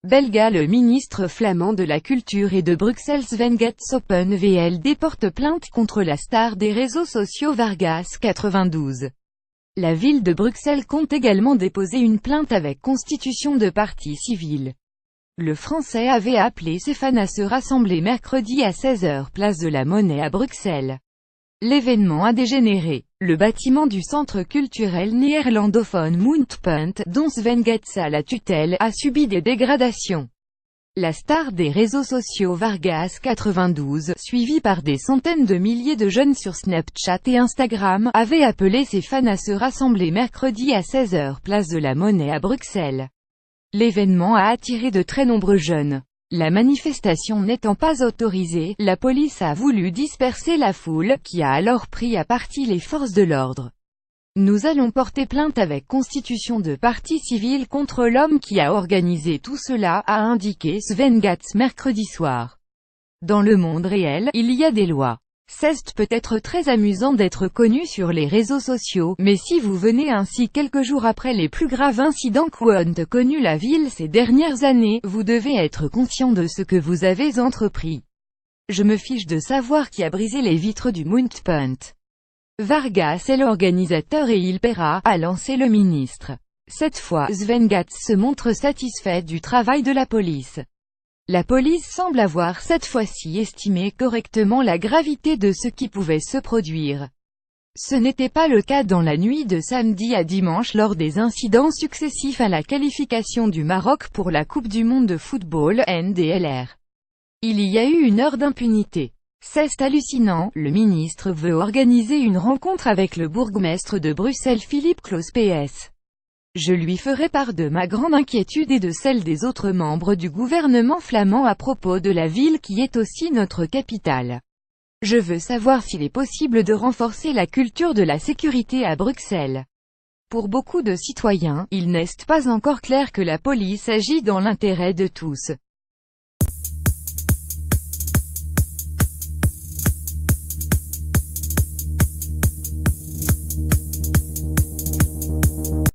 belga. Le ministre flamand de la Culture et de Bruxelles Sven Gatsopen VLD porte plainte contre la star des réseaux sociaux Vargas 92. La ville de Bruxelles compte également déposer une plainte avec constitution de partie civile. Le Français avait appelé ses fans à se rassembler mercredi à 16 h place de la Monnaie à Bruxelles. L'événement a dégénéré. Le bâtiment du centre culturel néerlandophone Moonpunt, dont Sven Gats a la tutelle, a subi des dégradations. La star des réseaux sociaux Vargas 92, suivie par des centaines de milliers de jeunes sur Snapchat et Instagram, avait appelé ses fans à se rassembler mercredi à 16 h place de la Monnaie à Bruxelles. L'événement a attiré de très nombreux jeunes. La manifestation n'étant pas autorisée, la police a voulu disperser la foule, qui a alors pris à partie les forces de l'ordre. Nous allons porter plainte avec constitution de partie civile contre l'homme qui a organisé tout cela, a indiqué Sven Gats mercredi soir. Dans le monde réel, il y a des lois. C'est peut-être très amusant d'être connu sur les réseaux sociaux, mais si vous venez ainsi quelques jours après les plus graves incidents qu'ont connu la ville ces dernières années, vous devez être conscient de ce que vous avez entrepris. Je me fiche de savoir qui a brisé les vitres du Moonpunt. Vargas est l'organisateur et il paiera, a lancé le ministre. Cette fois, Sven Gats se montre satisfait du travail de la police. La police semble avoir cette fois-ci estimé correctement la gravité de ce qui pouvait se produire. Ce n'était pas le cas dans la nuit de samedi à dimanche lors des incidents successifs à la qualification du Maroc pour la Coupe du monde de football, NDLR. Il y a eu une heure d'impunité. C'est hallucinant, le ministre veut organiser une rencontre avec le bourgmestre de Bruxelles Philippe Claus PS. Je lui ferai part de ma grande inquiétude et de celle des autres membres du gouvernement flamand à propos de la ville qui est aussi notre capitale. Je veux savoir s'il est possible de renforcer la culture de la sécurité à Bruxelles. Pour beaucoup de citoyens, il n'est pas encore clair que la police agit dans l'intérêt de tous.